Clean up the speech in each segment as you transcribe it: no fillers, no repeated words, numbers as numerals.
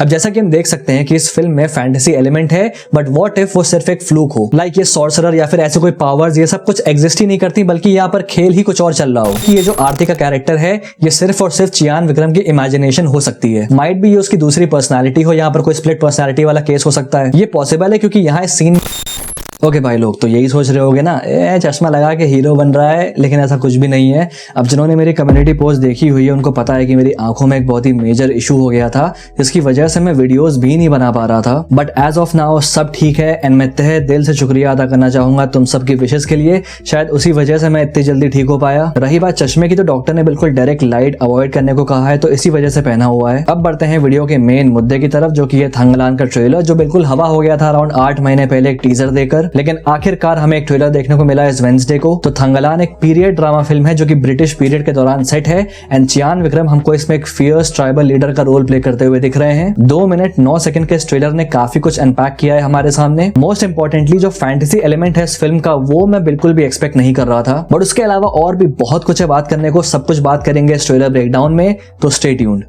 अब जैसा कि हम देख सकते हैं कि इस फिल्म में फैंटेसी एलिमेंट है, बट व्हाट इफ वो सिर्फ एक फ्लूक हो, लाइक ये सॉर्सरर या फिर ऐसे कोई पावर्स ये सब कुछ एग्जिस्ट ही नहीं करती, बल्कि यहाँ पर खेल ही कुछ और चल रहा हो कि ये जो आरती का कैरेक्टर है ये सिर्फ और सिर्फ चियान विक्रम की इमेजिनेशन हो सकती है। माइट भी ये उसकी दूसरी पर्सनालिटी हो, यहाँ पर कोई स्प्लिट पर्सनालिटी वाला केस हो सकता है। ये पॉसिबल है क्योंकि यहाँ इस सीन ओके भाई लोग तो यही सोच रहे होगे ना, चश्मा लगा के हीरो बन रहा है, लेकिन ऐसा कुछ भी नहीं है। अब जिन्होंने मेरी कम्युनिटी पोस्ट देखी हुई है उनको पता है कि मेरी आंखों में एक बहुत ही मेजर इशू हो गया था, जिसकी वजह से मैं वीडियोस भी नहीं बना पा रहा था। बट एज ऑफ नाउ सब ठीक है एंड मैं तहे दिल से शुक्रिया अदा करना चाहूंगा तुम सबकी विशेष के लिए। शायद उसी वजह से मैं इतनी जल्दी ठीक हो पाया। रही बात चश्मे की, तो डॉक्टर ने बिल्कुल डायरेक्ट लाइट अवॉइड करने को कहा है, तो इसी वजह से पहना हुआ है। अब बढ़ते हैं वीडियो के मेन मुद्दे की तरफ, जो कि है थंगलान का ट्रेलर, जो बिल्कुल हवा हो गया था अराउंड 8 महीने पहले एक टीजर देकर, लेकिन आखिरकार हमें एक ट्रेलर देखने को मिला इस वेडनेसडे को। तो थंगलान एक पीरियड ड्रामा फिल्म है जो कि ब्रिटिश पीरियड के दौरान सेट है एंड चियान विक्रम हमको इसमें एक फियर्स ट्राइबल लीडर का रोल प्ले करते हुए दिख रहे हैं। 2 मिनट 9 सेकंड के इस ट्रेलर ने काफी कुछ अनपैक किया है हमारे सामने। मोस्ट इंपॉर्टेंटली जो फैंटेसी एलिमेंट है इस फिल्म का, वो मैं बिल्कुल भी एक्सपेक्ट नहीं कर रहा था, बट उसके अलावा और भी बहुत कुछ है बात करने को। सब कुछ बात करेंगे इस ट्रेलर ब्रेकडाउन में, तो स्टे ट्यून्ड।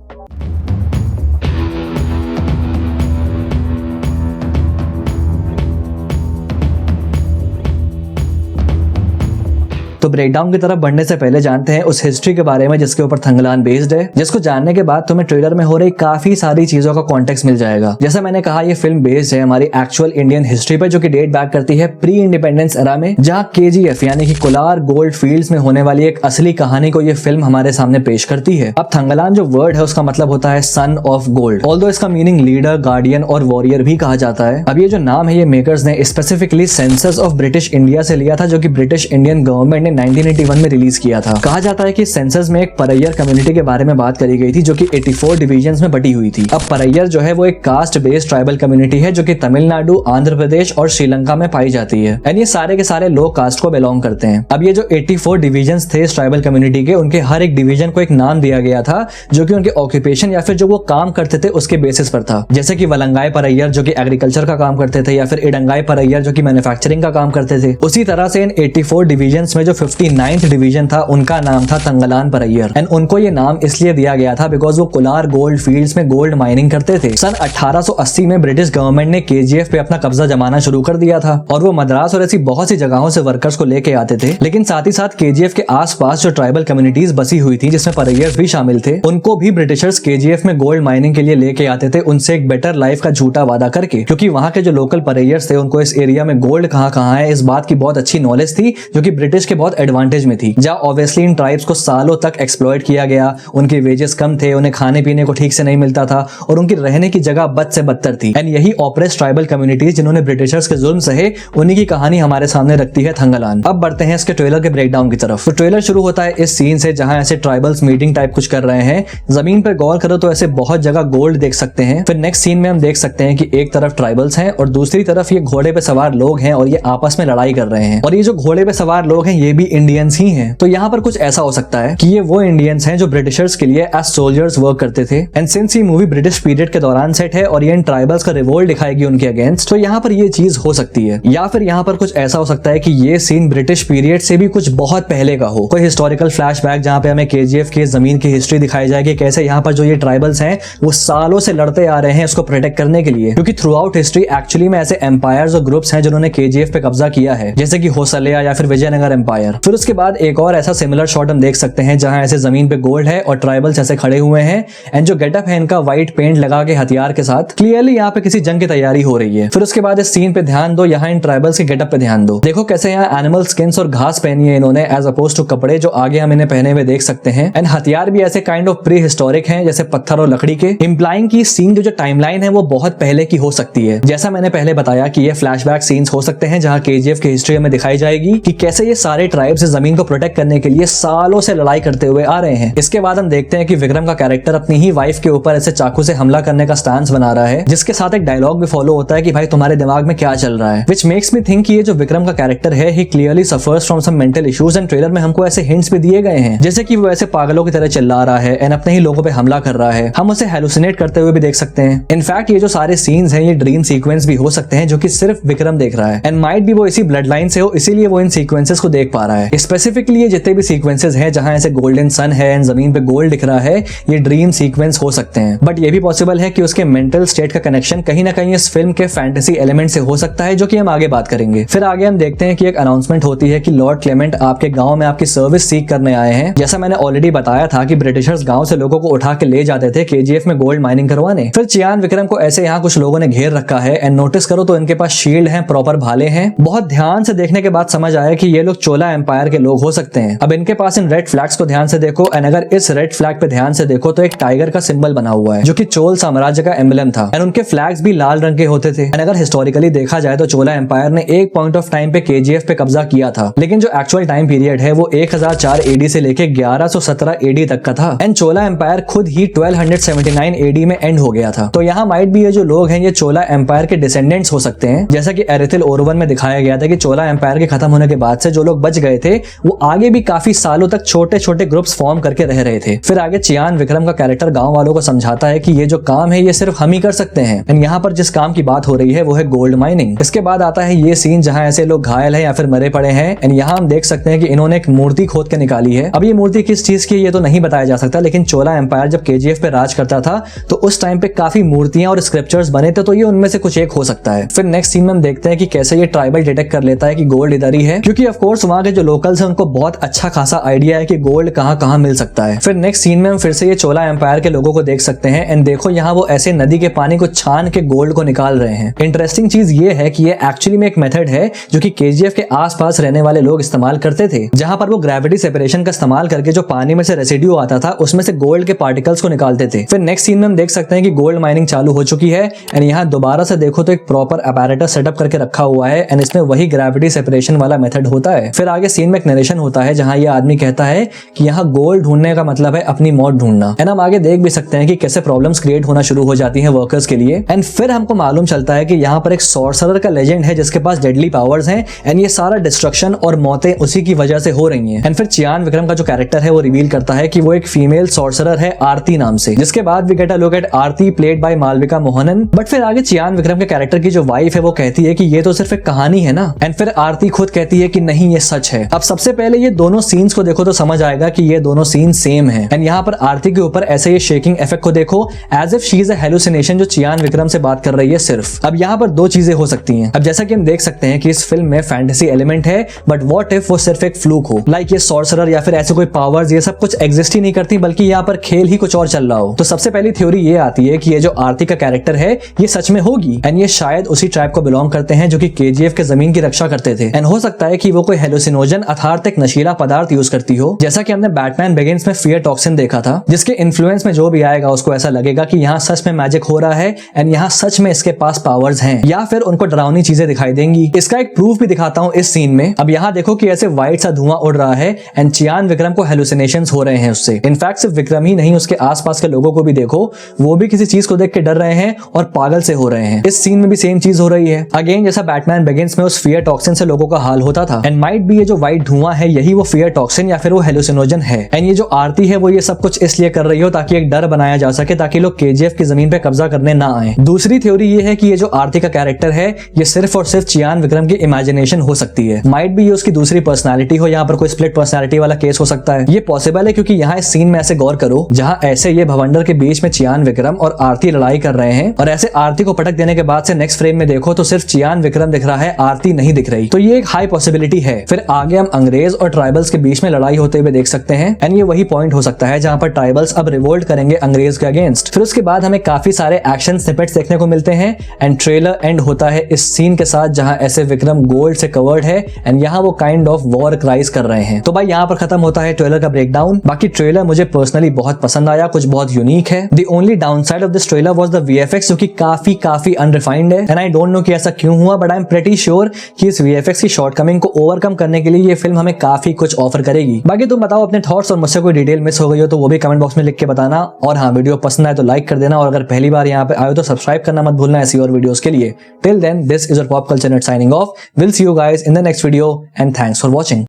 तो ब्रेकडाउन की तरफ बढ़ने से पहले जानते हैं उस हिस्ट्री के बारे में जिसके ऊपर थंगलान बेस्ड है, जिसको जानने के बाद तुम्हें ट्रेलर में हो रही काफी सारी चीजों का कॉन्टेक्स्ट मिल जाएगा। जैसे मैंने कहा ये फिल्म बेस्ड है हमारी एक्चुअल इंडियन हिस्ट्री पर, जो कि डेट बैक करती है प्री इंडिपेंडेंस एरा में, जहां KGF यानी कि कोलार गोल्ड फील्ड्स में होने वाली एक असली कहानी को ये फिल्म हमारे सामने पेश करती है। अब थंगलान जो वर्ड है उसका मतलब होता है सन ऑफ गोल्ड, ऑल्दो इसका मीनिंग लीडर, गार्डियन और वॉरियर भी कहा जाता है। अब ये जो नाम है ये मेकर्स ने specifically census of British India से लिया था, जो कि ब्रिटिश इंडियन गवर्नमेंट ने 1981 में रिलीज किया था। कहा जाता है कि सेंसस में एक परैयर कम्युनिटी के बारे में बात करी गई थी, जो कि 84 डिवीजन्स में बटी हुई थी। अब परैयर जो है वो एक कास्ट बेस्ड ट्राइबल कम्युनिटी है, जो कि तमिलनाडु, आंध्र प्रदेश और श्रीलंका में पाई जाती है एंड ये सारे के सारे लो कास्ट को बिलोंग करते हैं। अब ये जो 84 डिवीजन्स थे इस ट्राइबल कम्युनिटी के, उनके हर एक डिवीजन को एक नाम दिया गया था, जो कि उनके ऑक्यूपेशन या फिर जो वो काम करते थे उसके बेसिस पर था। जैसे कि वलंगाई परैयर जो कि एग्रीकल्चर का काम करते थे, या फिर इडंगाई परैयर जो कि मैन्युफैक्चरिंग का काम करते थे। उसी तरह से इन 84 डिवीजन्स में जो 59th डिवीजन था उनका नाम था थंगलान परैयर एंड उनको ये नाम इसलिए दिया गया था बिकॉज वो कोलार गोल्ड फील्ड्स में गोल्ड माइनिंग करते थे। सन 1880 में ब्रिटिश गवर्नमेंट ने KGF पे अपना कब्जा जमाना शुरू कर दिया था और वो मद्रास और ऐसी बहुत सी जगहों से वर्कर्स को लेके आते थे, लेकिन साथ ही साथ KGF के आसपास जो ट्राइबल कम्युनिटीज बसी हुई थी जिसमें परैयर्स भी शामिल थे, उनको भी ब्रिटिशर्स KGF में गोल्ड माइनिंग के लिए लेके आते थे, उनसे एक बेटर लाइफ का झूठा वादा करके, क्योंकि वहां के जो लोकल परैयर्स थे उनको इस एरिया में गोल्ड कहाँ है इस बात की बहुत अच्छी नॉलेज थी, जो कि ब्रिटिश के बहुत एडवांटेज में थी। जहाँ ऑब्वियसली इन ट्राइब्स को सालों तक एक्सप्लॉइट किया गया, उनके वेजेस कम थे, उन्हें खाने पीने को ठीक से नहीं मिलता था और उनकी रहने की जगह बद से बदतर थी एंड यही ऑप्रेस ट्राइबल कम्युनिटीज जिन्होंने ब्रिटिशर्स के जुल्म सहे, उन्हीं की कहानी हमारे सामने रखती है थंगलान। अब बढ़ते हैं इसके ट्रेलर के ब्रेकडाउन की तरफ। तो ट्रेलर शुरू होता है इस सीन से जहां ऐसे ट्राइबल्स मीटिंग टाइप कुछ कर रहे हैं। जमीन पर गौर करो तो ऐसे बहुत जगह गोल्ड देख सकते हैं। फिर नेक्स्ट सीन में हम देख सकते हैं कि एक तरफ ट्राइबल्स हैं और दूसरी तरफ ये घोड़े पे सवार लोग हैं और ये आपस में लड़ाई कर रहे हैं, और ये जो घोड़े पे सवार लोग हैं ये भी इंडियंस ही हैं। तो यहाँ पर कुछ ऐसा हो सकता है कि ये वो इंडियंस हैं जो ब्रिटिशर्स के लिए एज सोल्जर्स वर्क करते थे एंड सिंस ये मूवी ब्रिटिश पीरियड के दौरान सेट है और ये इन ट्राइबल्स का रिवोल्ट दिखाएगी उनके अगेंस्ट, तो यहाँ पर ये चीज हो सकती है। या फिर यहाँ पर कुछ ऐसा हो सकता है कि ये सीन ब्रिटिश पीरियड से भी कुछ बहुत पहले का हो, कोई हिस्टोरिकल फ्लैशबैक जहाँ पे हमें KGF की जमीन की हिस्ट्री दिखाई जाएगी, कैसे यहाँ पर जो ये ट्राइबल्स हैं वो सालों से लड़ते आ रहे हैं इसको प्रोटेक्ट करने के लिए, क्योंकि थ्रू आउट हिस्ट्री एक्चुअली में ऐसे एम्पायर्स और ग्रुप्स हैं जिन्होंने KGF पे कब्जा किया है, जैसे कि होसलिया या फिर विजयनगर एम्पायर। फिर उसके बाद एक और ऐसा सिमिलर शॉट हम देख सकते हैं जहां ऐसे जमीन पे गोल्ड है और ट्राइबल्स ऐसे खड़े हुए हैं एंड जो गेटअप है इनका व्हाइट पेंट लगा के हथियार के साथ, क्लियरली यहाँ पे किसी जंग की तैयारी हो रही है। फिर उसके बाद इस सीन पे ध्यान दो, यहाँ इन ट्राइबल्स के गेटअप पे ध्यान दो, देखो कैसे यहाँ एनिमल स्किन्स और घास पहनी है इन्होंने एज अपोज टू कपड़े जो आगे हम इन्हें पहने हुए देख सकते हैं एंड हथियार भी ऐसे काइंड ऑफ प्री हिस्टोरिक हैं जैसे पत्थर और लकड़ी के, इंप्लाइंग की सीन की जो टाइमलाइन है वो बहुत पहले की हो सकती है। जैसा मैंने पहले बताया कि ये फ्लैशबैक सीन्स हो सकते हैं जहां KGF की हिस्ट्री हमें दिखाई जाएगी कि कैसे ये सारे ट्राइब्स जमीन को प्रोटेक्ट करने के लिए सालों से लड़ाई करते हुए आ रहे हैं। इसके बाद हम देखते हैं कि विक्रम का कैरेक्टर अपनी ही वाइफ के ऊपर ऐसे चाकू से हमला करने का स्टांस बना रहा है, जिसके साथ एक डायलॉग भी फॉलो होता है कि भाई तुम्हारे दिमाग में क्या चल रहा है, विच मेक्स मी थिंक कि ये जो विक्रम का कैरेक्टर है ही clearly suffers from some mental issues and trailer में हमको ऐसे हिंट्स भी दिए गए हैं जैसे कि वो ऐसे पागलों की तरह चिल्ला रहा है एंड अपने ही लोगों पे हमला कर रहा है। हम उसे हेलुसिनेट करते हुए भी देख सकते हैं। इनफैक्ट ये जो सारे सीन्स हैं ये ड्रीम सीक्वेंस भी हो सकते हैं जो कि सिर्फ विक्रम देख रहा है एंड माइट भी वो इसी ब्लड लाइन से हो, इसीलिए वो इन सीक्वेंसेस को देख पा रहा रहा है। स्पेसिफिकली ये जितने भी सीक्वेंसेस हैं जहां ऐसे गोल्डन सन है एंड जमीन पे गोल्ड दिख रहा है, ये ड्रीम सीक्वेंस हो सकते हैं, बट ये भी पॉसिबल है कि उसके मेंटल स्टेट का कनेक्शन कहीं ना कहीं इस फिल्म के फैंटेसी एलिमेंट से हो सकता है, जो कि हम आगे बात करेंगे। फिर आगे हम देखते हैं कि एक अनाउंसमेंट होती है कि लॉर्ड क्लेमेंट आपके गांव में आपकी सर्विस सीख करने आए हैं। जैसा मैंने ऑलरेडी बताया था कि ब्रिटिशर्स गांव से लोगों को उठा के ले जाते थे केजीएफ में गोल्ड माइनिंग करवाने। फिर चियान विक्रम को ऐसे यहाँ कुछ लोगों ने घेर रखा है एंड नोटिस करो तो इनके पास शील्ड है, प्रॉपर भाले हैं। बहुत ध्यान से देखने के बाद समझ आया कि ये लोग चोला एम्पायर के लोग हो सकते हैं। अब इनके पास इन रेड फ्लैग्स को ध्यान से देखो एंड अगर इस रेड फ्लैग पे ध्यान से देखो तो एक टाइगर का सिंबल बना हुआ है जो कि चोल साम्राज्य का एम्बलम था एंड उनके फ्लैग्स भी लाल रंग के होते थे। एंड अगर हिस्टोरिकली देखा जाए तो चोला एम्पायर ने एक पॉइंट ऑफ टाइम पे केजीएफ पे कब्जा किया था, लेकिन जो एक्चुअल टाइम पीरियड है वो 1004 एडी से लेके 1117 एडी तक का था एंड चोला एम्पायर खुद ही 1279 एडी में एंड हो गया था। तो यहाँ माइट भी ये जो लोग हैं ये चोला एम्पायर के डिसेंडेंट्स हो सकते हैं, जैसा कि एरिथिल ओरवन में दिखाया गया था कि चोला एम्पायर के खत्म होने के बाद से जो लोग बच गए थे वो आगे भी काफी सालों तक छोटे छोटे ग्रुप्स फॉर्म करके रह रहे थे। फिर आगे चियान विक्रम का कैरेक्टर गांव वालों को समझाता है कि ये जो काम है ये सिर्फ हम ही कर सकते हैं एंड यहाँ पर जिस काम की बात हो रही है वो है गोल्ड माइनिंग। इसके बाद आता है ये सीन जहाँ ऐसे लोग घायल हैं या फिर मरे पड़े हैं एंड यहाँ हम देख सकते हैं कि इन्होंने एक मूर्ति खोद के निकाली है। अब ये मूर्ति किस चीज की ये तो नहीं बताया जा सकता, लेकिन चोला एम्पायर जब केजीएफ पे राज करता था तो उस टाइम पे काफी मूर्तियां और स्क्रिप्चर्स बने थे, तो ये उनमें से कुछ एक हो सकता है। फिर नेक्स्ट सीन में हम देखते हैं कि कैसे ये ट्राइबल डिटेक्ट कर लेता है कि गोल्ड इधर ही है, क्योंकि ऑफ कोर्स वहां के जो लोकल्स हैं उनको बहुत अच्छा खासा आइडिया है कि गोल्ड कहाँ कहाँ मिल सकता है। फिर नेक्स्ट सीन में हम फिर से ये चोला एम्पायर के लोगों को देख सकते हैं एंड देखो यहाँ वो ऐसे नदी के पानी को छान के गोल्ड को निकाल रहे हैं। इंटरेस्टिंग चीज ये है कि ये एक्चुअली में एक मेथड है जो कि केजीएफ के आसपास रहने वाले लोग इस्तेमाल करते थे, जहां पर वो ग्रेविटी सेपरेशन का इस्तेमाल करके जो पानी में से रेसिड्यू आता था उसमें से गोल्ड के पार्टिकल्स को निकालते थे। फिर नेक्स्ट सीन में हम देख सकते हैं कि गोल्ड माइनिंग चालू हो चुकी है एंड यहाँ दोबारा से देखो तो एक प्रॉपर अपैरेटस सेटअप करके रखा हुआ है एंड इसमें वही ग्रेविटी सेपरेशन वाला मेथड होता है। फिर आगे सीन में एक नरेशन होता है जहां ये आदमी कहता है कि यहाँ गोल्ड ढूंढने का मतलब है अपनी मौत ढूंढना एंड हम आगे देख भी सकते हैं कि कैसे प्रॉब्लम्स क्रिएट होना शुरू हो जाती हैं वर्कर्स के लिए। एंड फिर हमको मालूम चलता है कि यहाँ पर एक सॉर्सरर का लेजेंड है जिसके पास डेडली पावर्स हैं एंड ये सारा डिस्ट्रक्शन और मौतें उसी की वजह से हो रही हैं। एंड फिर चियान विक्रम का जो कैरेक्टर है वो रिवील करता है कि वो एक फीमेल सॉर्सरर है आरती नाम से, जिसके बाद we get a look at Aarti played by Malavika Mohanan. But फिर आगे चियान विक्रम के कैरेक्टर की जो वाइफ है वो कहती है कि ये तो सिर्फ एक कहानी है ना, एंड फिर आरती खुद कहती है कि नहीं ये सच है। अब सबसे पहले ये दोनों सीन्स को देखो तो समझ आएगा कि ये दोनों सीन सेम है एंड यहाँ पर आरती के ऊपर ऐसे ये शेकिंग इफेक्ट को देखो as if she is a hallucination जो चियान विक्रम से बात कर रही है सिर्फ। अब यहाँ पर दो चीजें हो सकती हैं। अब जैसा कि हम देख सकते हैं कि इस फिल्म में फैंटेसी एलिमेंट है, बट व्हाट इफ वो सिर्फ एक फ्लूक हो, लाइक ये सॉर्सरर या फिर ऐसे कोई पावर्स ये सब कुछ एग्जिस्ट ही नहीं करती बल्कि यहाँ पर खेल ही कुछ और चल रहा हो। तो सबसे पहली थ्योरी ये आती है कि ये जो आरती का कैरेक्टर है ये सच में होगी एंड ये शायद उसी ट्राइब को बिलोंग करते हैं जो कि केजीएफ के जमीन की रक्षा करते थे एंड हो सकता है कि वो कोई हेलुसिनोजन अर्थात एक नशीला पदार्थ यूज करती हो, जैसा कि हमने बैटमैन बिगिंस में फियर टॉक्सिन देखा था, जिसके इन्फ्लुएंस में जो भी आएगा उसको ऐसा लगेगा कि यहाँ सच में मैजिक हो रहा है एंड यहाँ सच में इसके पास पावर्स हैं, या फिर उनको डरावनी चीजें दिखाई देंगी। इसका एक प्रूफ भी दिखाता हूँ इस सीन में। अब यहाँ देखो कि ऐसे व्हाइट सा धुआं उड़ रहा है एंड चियान विक्रम को हेलुसिनेशंस हो रहे हैं उससे। इनफैक्ट सिर्फ विक्रम ही नहीं, उसके आसपास के लोगों को भी देखो, वो भी किसी चीज को देख के डर रहे हैं और पागल से हो रहे हैं। इस सीन में भी सेम चीज हो रही है अगेन, जैसा बैटमैन बिगिंस में उस फियर टॉक्सिन से लोगों का हाल होता था। एंड माइट भी ये जो व्हाइट धुआं है यही वो फियर टॉक्सिन या फिर वो हेलुसिनोजन है। एंड ये जो आरती है वो ये सब कुछ इसलिए कर रही हो ताकि एक डर बनाया जा सके, ताकि लोग केजीएफ की जमीन पे कब्जा करने ना आए। दूसरी थ्योरी ये है कि ये जो आरती का कैरेक्टर है ये सिर्फ और सिर्फ चियान विक्रम की इमेजिनेशन हो सकती है। माइट भी ये उसकी दूसरी पर्सनालिटी हो, यहाँ पर कोई स्प्लिट पर्सनालिटी वाला केस हो सकता है। ये पॉसिबल है क्योंकि यहाँ इस सीन में ऐसे गौर करो जहाँ ऐसे ये भवंडर के बीच में चियान विक्रम और आरती लड़ाई कर रहे हैं और ऐसे आरती को पटक देने के बाद से नेक्स्ट फ्रेम में देखो तो सिर्फ चियान विक्रम दिख रहा है, आरती नहीं दिख रही। तो ये एक हाई पॉसिबिलिटी है। फिर आगे हम अंग्रेज और ट्राइबल्स के बीच में लड़ाई होते हुए देख सकते हैं एंड ये वही पॉइंट हो सकता है जहां पर ट्राइबल्स अब रिवोल्ट करेंगे अंग्रेज के अगेंस्ट। फिर उसके बाद हमें काफी सारे एक्शन स्निपेट्स देखने को मिलते हैं एंड ट्रेलर एंड होता है इस सीन के साथ जहां ऐसे विक्रम गोल्ड से कवर्ड है एंड यहाँ वो काइंड ऑफ वॉर क्राइज कर रहे हैं। तो भाई यहाँ पर खत्म होता है ट्रेलर का ब्रेकडाउन। बाकी ट्रेलर मुझे पर्सनली बहुत पसंद आया, कुछ बहुत यूनिक है। The only downside of this trailer was the VFX जो कि काफी अनरिफाइंड है एंड आई डोंट नो कि ऐसा क्यों हुआ, but I am pretty sure कि इस वीएफएक्स की शॉर्टकमिंग को ओवरकम करने के लिए ये फिल्म हमें काफी कुछ ऑफर करेगी। बाकी तुम बताओ अपने थॉट्स और मुझसे कोई डिटेल मिस हो गई हो तो वो भी कमेंट बॉक्स में लिख के बताना। और हाँ, वीडियो पसंद आए तो लाइक कर देना और अगर पहली बार यहाँ पे आए तो सब्सक्राइब करना मत भूलना ऐसी और वीडियोस के लिए। Till then, this is your pop culture net signing off. We'll see you guys in the next video and thanks for watching.